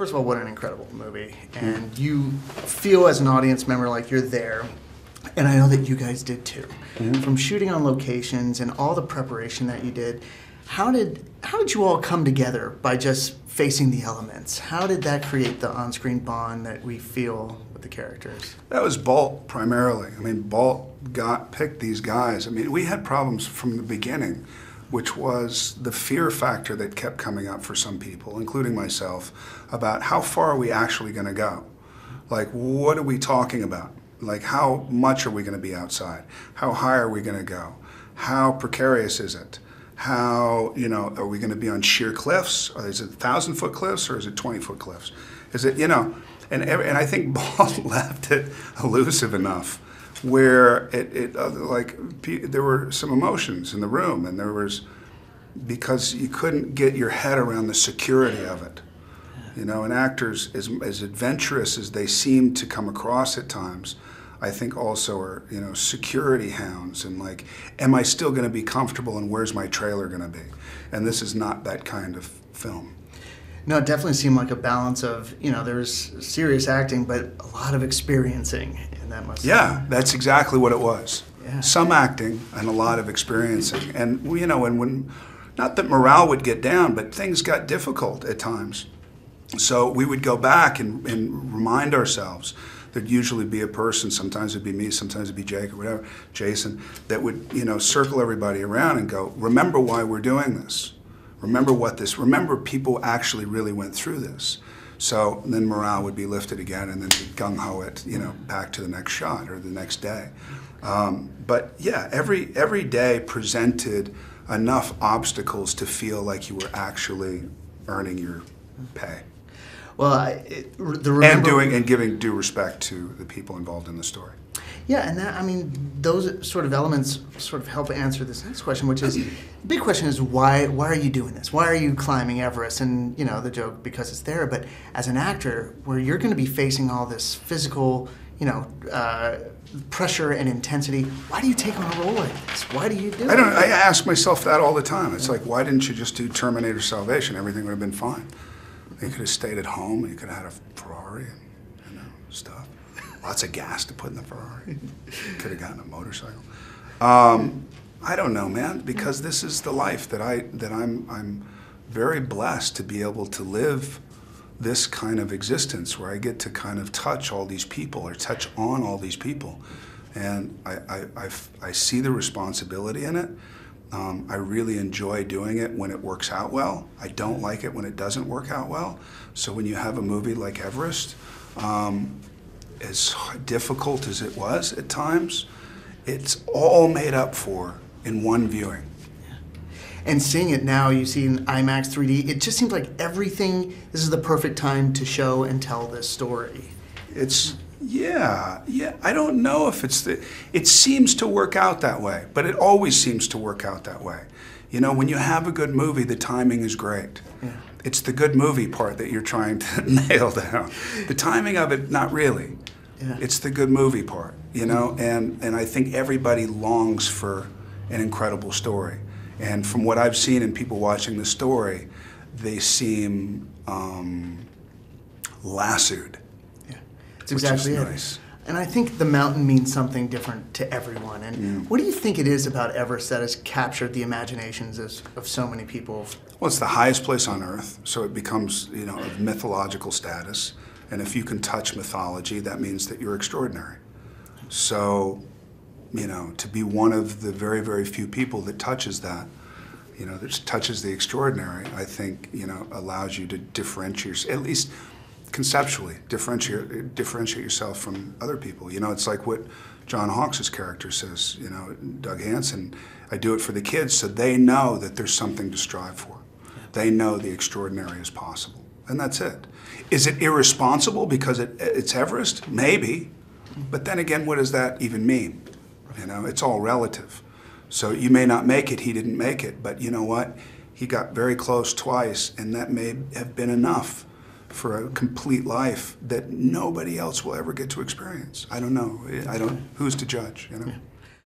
First of all, what an incredible movie. And you feel as an audience member like you're there. And I know that you guys did too. From shooting on locations and all the preparation that you did, how did you all come together by just facing the elements? How did that create the on-screen bond that we feel with the characters? That was Bolt primarily. I mean, Bolt picked these guys. I mean, we had problems from the beginning, which was the fear factor that kept coming up for some people, including myself, about how far are we actually going to go? Like, what are we talking about? Like, how much are we going to be outside? How high are we going to go? How precarious is it? How, are we going to be on sheer cliffs? Or is it 1,000-foot cliffs or is it 20-foot cliffs? Is it, and I think Ball left it elusive enough where there were some emotions in the room, and there was, because you couldn't get your head around the security of it. And actors, as adventurous as they seem to come across at times, I think also are, security hounds, and like, am I still going to be comfortable, and where's my trailer going to be? And this is not that kind of film. No, it definitely seemed like a balance of, there's serious acting, but a lot of experiencing, and that must. Yeah, that's exactly what it was. Yeah. Some acting and a lot of experiencing, and when not that morale would get down, but things got difficult at times. So we would go back and remind ourselves. There'd usually be a person, sometimes it'd be me, sometimes it'd be Jake or whatever, Jason, that would, circle everybody around and go, remember why we're doing this. Remember people actually really went through this. So then morale would be lifted again, and then gung-ho it, back to the next shot or the next day. But yeah, every day presented enough obstacles to feel like you were actually earning your pay. Well, and giving due respect to the people involved in the story. Yeah, and those sort of elements sort of help answer this next question, which is, the big question is why are you doing this? Why are you climbing Everest? And, the joke, because it's there, but as an actor, where you're going to be facing all this physical, pressure and intensity, why do you take on a role like this? Why do you do it? I ask myself that all the time. It's like, why didn't you just do Terminator Salvation? Everything would have been fine. You could have stayed at home. You could have had a Ferrari and stuff. Lots of gas to put in the Ferrari. Could have gotten a motorcycle. I don't know, man, because this is the life that I'm very blessed to be able to live this kind of existence where I get to kind of touch all these people or touch on all these people, and I see the responsibility in it. I really enjoy doing it when it works out well. I don't like it when it doesn't work out well. So when you have a movie like Everest, as difficult as it was at times, it's all made up for in one viewing. Yeah. And seeing it now, you see in IMAX 3D, it just seems like everything, this is the perfect time to show and tell this story. Yeah, I don't know if it seems to work out that way, but it always seems to work out that way. When you have a good movie, the timing is great. Yeah. It's the good movie part that you're trying to nail down. The timing of it, not really. Yeah. It's the good movie part, and I think everybody longs for an incredible story. And from what I've seen in people watching the story, they seem lassoed. That's exactly it. Nice. And I think the mountain means something different to everyone. And what do you think it is about Everest that has captured the imaginations of so many people? Well, it's the highest place on Earth, so it becomes, of mythological status. And if you can touch mythology, that means that you're extraordinary. So, to be one of the very, very few people that touches that, that touches the extraordinary, I think, allows you to differentiate, at least conceptually, differentiate yourself from other people. It's like what John Hawkes' character says, Doug Hansen, I do it for the kids so they know that there's something to strive for. They know the extraordinary is possible. And that's it. Is it irresponsible because it's Everest? Maybe. But then again, what does that even mean? It's all relative. So you may not make it, he didn't make it, but you know what? He got very close twice, and that may have been enough for a complete life that nobody else will ever get to experience. I don't know. Who's to judge, Yeah.